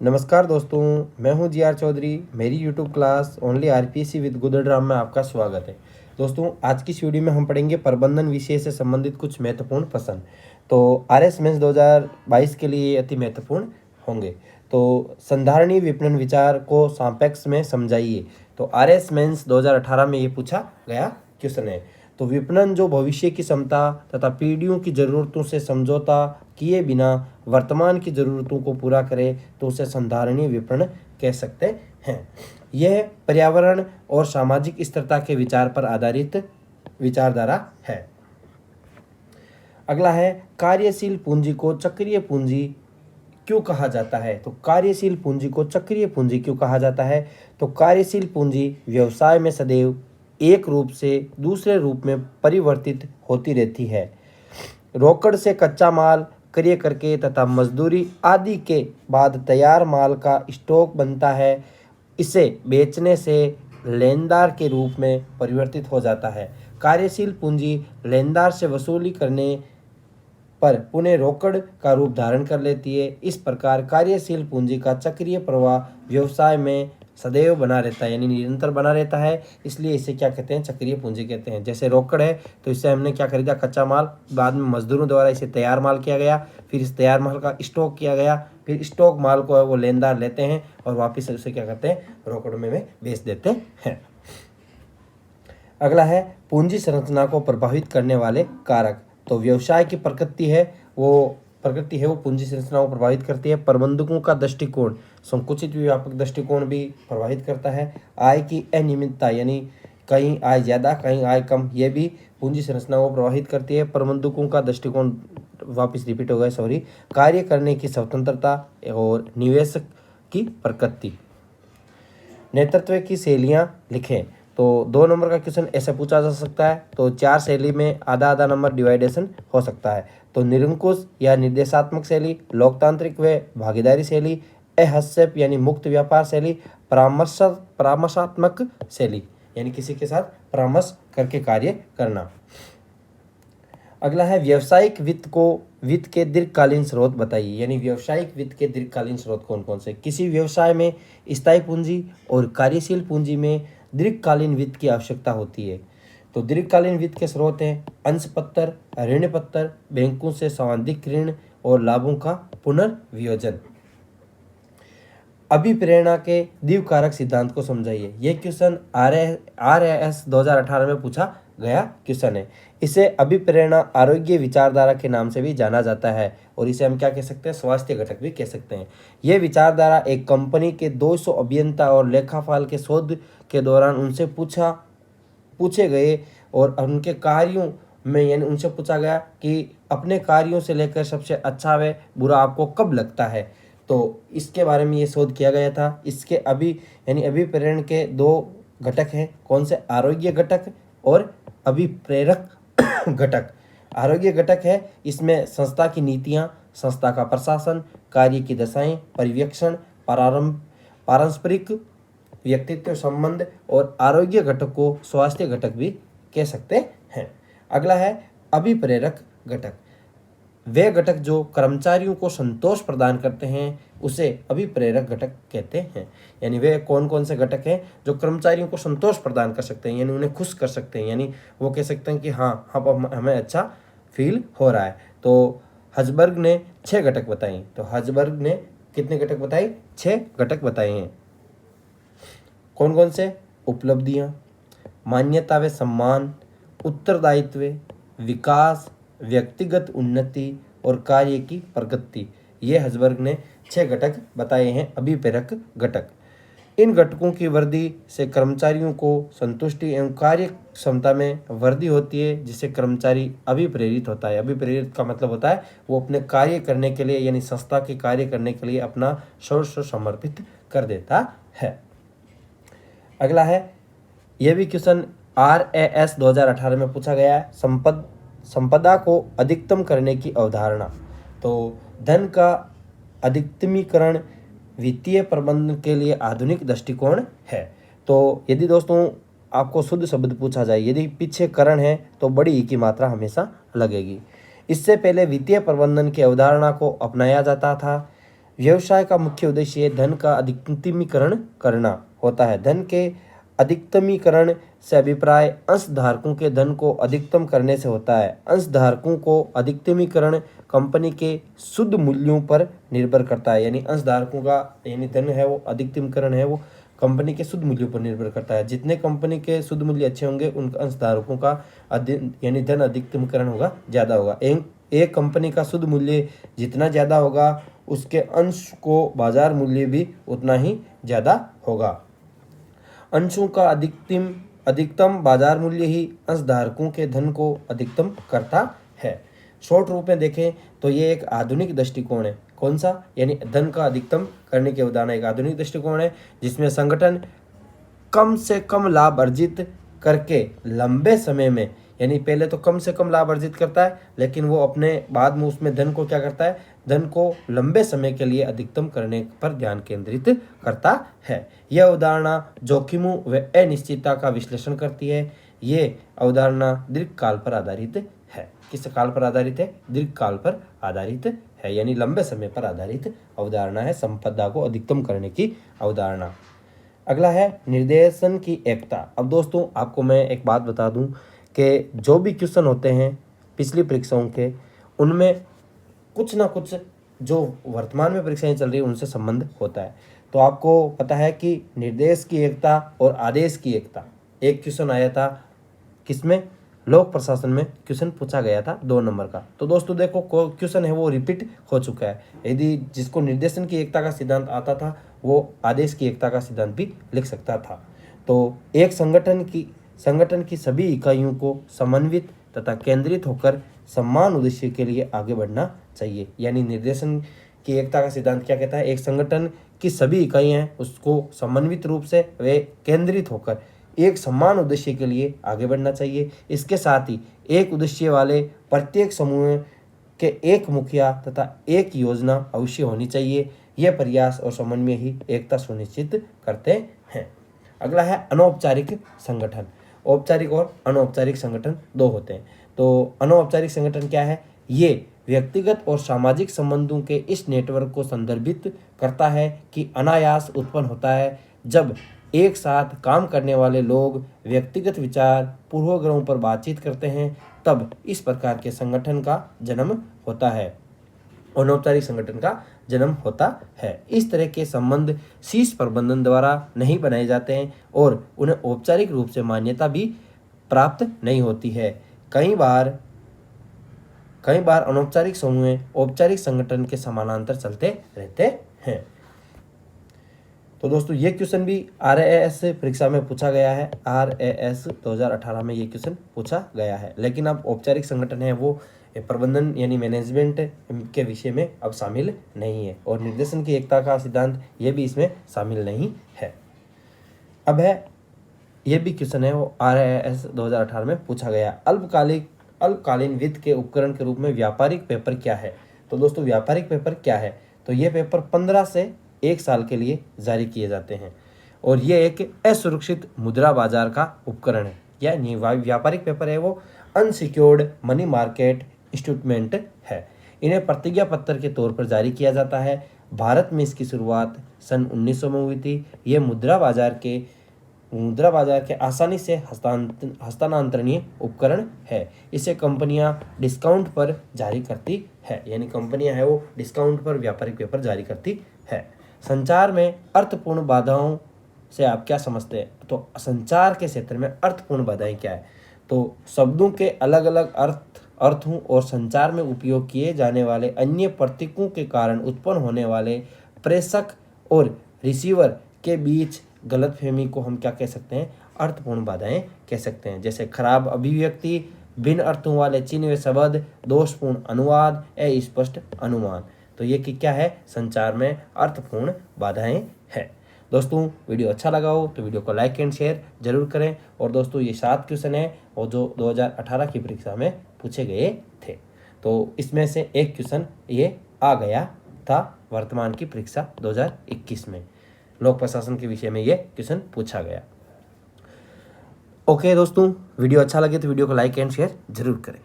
नमस्कार दोस्तों, मैं हूं जी.आर. चौधरी। मेरी YouTube class only RPSC with Gudadram में आपका स्वागत है। दोस्तों, आज की इस वीडियो में हम पढ़ेंगे प्रबंधन विषय से संबंधित कुछ महत्वपूर्ण प्रश्न। तो आरएस मेंस 2022 के लिए अति महत्वपूर्ण होंगे। तो संधारणीय विपणन विचार को सापेक्ष में समझाइए। तो आरएस मेंस 2018 में ये पूछा गया क्वेश्चन है। तो विपणन जो भविष्य की क्षमता तथा पीढ़ियों की जरूरतों से समझौता किए बिना वर्तमान की जरूरतों को पूरा करे तो उसे संधारणीय विपणन कह सकते हैं। यह पर्यावरण और सामाजिक स्थिरता के विचार पर आधारित विचारधारा है। अगला है, कार्यशील पूंजी को चक्रीय पूंजी क्यों कहा जाता है। तो कार्यशील पूंजी को चक्रीय पूंजी क्यों कहा जाता है। तो कार्यशील पूंजी व्यवसाय में सदैव एक रूप से दूसरे रूप में परिवर्तित होती रहती है। रोकड़ से कच्चा माल क्रय करके तथा मजदूरी आदि के बाद तैयार माल का स्टॉक बनता है। इसे बेचने से लेनदार के रूप में परिवर्तित हो जाता है। कार्यशील पूंजी लेनदार से वसूली करने पर पुनः रोकड़ का रूप धारण कर लेती है। इस प्रकार कार्यशील पूंजी का चक्रीय प्रवाह व्यवसाय में सदैव बना रहता है, यानी निरंतर बना रहता है। इसलिए इसे क्या कहते हैं, चक्रीय पूंजी कहते हैं। जैसे रोकड़ है तो इससे हमने क्या खरीदा, कच्चा माल, बाद में मजदूरों द्वारा इसे तैयार माल किया गया, फिर इस तैयार माल का स्टॉक किया गया, फिर स्टॉक माल को है वो लेनदार लेते हैं और वापिस उसे क्या करते हैं, रोकड़ में बेच देते हैं। अगला है, पूंजी संरचना को प्रभावित करने वाले कारक। तो व्यवसाय की प्रकृति है वो पूंजी संरचना को प्रभावित करती है। प्रबंधकों का दृष्टिकोण, संकुचित व्यापक दृष्टिकोण भी प्रभावित करता है। आय की अनियमितता, यानी कहीं आय ज़्यादा कहीं आय कम, ये भी पूंजी संरचना को प्रभावित करती है। प्रबंधकों का दृष्टिकोण, वापस रिपीट हो गया, कार्य करने की स्वतंत्रता और निवेशक की प्रकृति। नेतृत्व की शैलियाँ लिखें। तो 2 नंबर का क्वेश्चन ऐसे पूछा जा सकता है। तो 4 शैली में आधा आधा नंबर डिवाइडेशन हो सकता है। तो निरंकुश या निर्देशात्मक शैली, लोकतांत्रिक व भागीदारी शैली, अहस्तक्षेप यानी मुक्त व्यापार शैली, परामर्शात्मक शैली यानी किसी के साथ परामर्श करके कार्य करना। अगला है, व्यावसायिक वित्त के दीर्घकालीन स्रोत बताइए। यानी व्यावसायिक वित्त के दीर्घकालीन स्रोत कौन कौन से। किसी व्यवसाय में स्थायी पूंजी और कार्यशील पूंजी में दीर्घकालीन वित्त की आवश्यकता होती है। तो दीर्घकालीन वित्त के स्रोत हैं अंश पत्र, ऋण पत्र, बैंकों से संबंधित ऋण और लाभों का पुनर्वियोजन। अभिप्रेरणा के द्विकारक सिद्धांत को समझाइए। यह क्वेश्चन आरएएस 2018 में पूछा गया क्वेश्चन है। इसे अभिप्रेरणा आरोग्य विचारधारा के नाम से भी जाना जाता है और इसे हम क्या कह सकते हैं, स्वास्थ्य घटक भी कह सकते हैं। यह विचारधारा एक कंपनी के 200 अभियंता और लेखापाल के शोध के दौरान उनसे पूछे गए और उनके कार्यों में, यानी उनसे पूछा गया कि अपने कार्यों से लेकर सबसे अच्छा व बुरा आपको कब लगता है। तो इसके बारे में ये शोध किया गया था। इसके अभिप्रेरण के 2 घटक हैं, कौन से, आरोग्य घटक और अभिप्रेरक घटक। आरोग्य घटक है, इसमें संस्था की नीतियां, संस्था का प्रशासन, कार्य की दशाएं, पर्यवेक्षण, पारस्परिक व्यक्तित्व संबंध और आरोग्य घटक को स्वास्थ्य घटक भी कह सकते हैं। अगला है, अभिप्रेरक घटक। वे घटक जो कर्मचारियों को संतोष प्रदान करते हैं उसे अभिप्रेरक घटक कहते हैं। यानी वे कौन कौन से घटक हैं जो कर्मचारियों को संतोष प्रदान कर सकते हैं, यानी उन्हें खुश कर सकते हैं, यानी वो कह सकते हैं कि हाँ, अब हमें अच्छा फील हो रहा है। तो हजबर्ग ने 6 घटक बताए। तो हजबर्ग ने कितने घटक बताए, 6 घटक बताए हैं। कौन कौन से, उपलब्धियाँ, मान्यता व सम्मान, उत्तरदायित्व, विकास, व्यक्तिगत उन्नति और कार्य की प्रगति। ये हजबर्ग ने 6 घटक बताए हैं, अभिप्रेरक घटक। इन घटकों की वृद्धि से कर्मचारियों को संतुष्टि एवं कार्य क्षमता में वृद्धि होती है, जिससे कर्मचारी अभिप्रेरित होता है। अभिप्रेरित का मतलब होता है वो अपने कार्य करने के लिए, यानी संस्था के कार्य करने के लिए अपना सर्वस्व समर्पित कर देता है। अगला है, यह भी क्वेश्चन आरएएस 2018 में पूछा गया है, संपदा को अधिकतम करने की अवधारणा। तो धन का अधिकतमीकरण वित्तीय प्रबंधन के लिए आधुनिक दृष्टिकोण है। तो यदि दोस्तों आपको शुद्ध शब्द पूछा जाए, यदि पीछे करण है तो बड़ी ई की मात्रा हमेशा लगेगी। इससे पहले वित्तीय प्रबंधन की अवधारणा को अपनाया जाता था व्यवसाय का मुख्य उद्देश्य धन का अधिकतमीकरण करना होता है। धन के अधिकतमीकरण से अभिप्राय अंशधारकों के धन को अधिकतम करने से होता है। अंशधारकों को अधिकतमीकरण कंपनी के शुद्ध मूल्यों पर निर्भर करता है। यानी अंशधारकों का यानी धन है वो अधिकतमीकरण है वो कंपनी के शुद्ध मूल्यों पर निर्भर करता है। जितने कंपनी के शुद्ध मूल्य अच्छे होंगे उन अंशधारकों का यानी धन अधिकतमीकरण होगा ज़्यादा होगा। एक कंपनी का शुद्ध मूल्य जितना ज़्यादा होगा उसके अंश को बाजार मूल्य भी उतना ही ज़्यादा होगा। अंशों का अधिकतम बाजार मूल्य ही अंशधारकों के धन को अधिकतम करता है। शॉर्ट रूप में देखें तो ये एक आधुनिक दृष्टिकोण है। कौन सा? यानी धन का अधिकतम करने के उदाहरण एक आधुनिक दृष्टिकोण है जिसमें संगठन कम से कम लाभ अर्जित करके लंबे समय में, यानी पहले तो कम से कम लाभ अर्जित करता है लेकिन वो अपने बाद में उसमें धन को क्या करता है, धन को लंबे समय के लिए अधिकतम करने पर ध्यान केंद्रित करता है। यह अवधारणा जोखिमों व अनिश्चितता का विश्लेषण करती है। ये अवधारणा दीर्घकाल पर आधारित है। किस काल पर आधारित है? दीर्घकाल पर आधारित है, यानी लंबे समय पर आधारित अवधारणा है संपदा को अधिकतम करने की अवधारणा। अगला है निर्देशन की एकता। अब दोस्तों आपको मैं एक बात बता दूं कि जो भी क्वेश्चन होते हैं पिछली परीक्षाओं के, उनमें कुछ ना कुछ जो वर्तमान में परीक्षाएं चल रही है उनसे संबंध होता है। तो आपको पता है कि निर्देश की एकता और आदेश की एकता, एक क्वेश्चन आया था किसमें, लोक प्रशासन में क्वेश्चन पूछा गया था 2 नंबर का। तो दोस्तों देखो क्वेश्चन है वो रिपीट हो चुका है। यदि जिसको निर्देशन की एकता का सिद्धांत आता था वो आदेश की एकता का सिद्धांत भी लिख सकता था। तो एक संगठन की सभी इकाइयों को समन्वित तथा केंद्रित होकर समान उद्देश्य के लिए आगे बढ़ना चाहिए। यानी निर्देशन की एकता का सिद्धांत क्या कहता है, एक संगठन की सभी इकाइयां हैं उसको समन्वित रूप से वे केंद्रित होकर एक समान उद्देश्य के लिए आगे बढ़ना चाहिए। इसके साथ ही एक उद्देश्य वाले प्रत्येक समूह के एक मुखिया तथा एक योजना अवश्य होनी चाहिए। यह प्रयास और समन्वय ही एकता सुनिश्चित करते हैं। अगला है अनौपचारिक संगठन। औपचारिक और अनौपचारिक संगठन 2 होते हैं। तो अनौपचारिक संगठन क्या है? ये व्यक्तिगत और सामाजिक संबंधों के इस नेटवर्क को संदर्भित करता है कि अनायास उत्पन्न होता है जब एक साथ काम करने वाले लोग व्यक्तिगत विचार पूर्वाग्रहों पर बातचीत करते हैं, तब इस प्रकार के संगठन का जन्म होता है, अनौपचारिक संगठन का जन्म होता है। इस तरह के संबंध शीर्ष प्रबंधन द्वारा नहीं बनाए जाते हैं और उन्हें औपचारिक रूप से मान्यता भी प्राप्त नहीं होती है। कई बार अनौपचारिक समूह औपचारिक संगठन के समानांतर चलते रहते हैं। तो दोस्तों ये क्वेश्चन भी RAS परीक्षा में पूछा गया है। RAS 2018 में ये क्वेश्चन पूछा गया है। लेकिन अब औपचारिक संगठन है वो प्रबंधन यानी मैनेजमेंट के विषय में अब शामिल नहीं है और निर्देशन की एकता का सिद्धांत ये भी इसमें शामिल नहीं है। अब है ये भी क्वेश्चन है वो RAS 2018 में पूछा गया। अल्पकालीन वित्त के उपकरण के रूप में व्यापारिक पेपर क्या है? तो दोस्तों व्यापारिक पेपर क्या है? तो ये पेपर 15 से 1 साल के लिए जारी किए जाते हैं और ये एक असुरक्षित मुद्रा बाजार का उपकरण है। यानी व्यापारिक पेपर है वो अनसिक्योर्ड मनी मार्केट इंस्ट्रूमेंट है। इन्हें प्रतिज्ञा पत्र के तौर पर जारी किया जाता है। भारत में इसकी शुरुआत सन 1900 में हुई थी। ये मुद्रा बाजार के आसानी से हस्तांतरणीय उपकरण है। इसे कंपनियां डिस्काउंट पर जारी करती है, यानी कंपनियां है वो डिस्काउंट पर व्यापारिक पेपर जारी करती है। संचार में अर्थपूर्ण बाधाओं से आप क्या समझते हैं? तो संचार के क्षेत्र में अर्थपूर्ण बाधाएं क्या है? तो शब्दों के अलग अलग अर्थों और संचार में उपयोग किए जाने वाले अन्य प्रतीकों के कारण उत्पन्न होने वाले प्रेषक और रिसीवर के बीच गलतफहमी को हम क्या कह सकते हैं? अर्थपूर्ण बाधाएं कह सकते हैं। जैसे खराब अभिव्यक्ति, भिन्न अर्थों वाले चिन्ह व शब्द, दोषपूर्ण अनुवाद, अस्पष्ट अनुमान। तो ये कि क्या है? संचार में अर्थपूर्ण बाधाएं हैं। दोस्तों वीडियो अच्छा लगा हो तो वीडियो को लाइक एंड शेयर जरूर करें। और दोस्तों ये 7 क्वेश्चन है और जो 2018 की परीक्षा में पूछे गए थे, तो इसमें से एक क्वेश्चन ये आ गया था वर्तमान की परीक्षा 2021 में। लोक प्रशासन के विषय में ये क्वेश्चन पूछा गया। ओके दोस्तों, वीडियो अच्छा लगे तो वीडियो को लाइक एंड शेयर जरूर करें।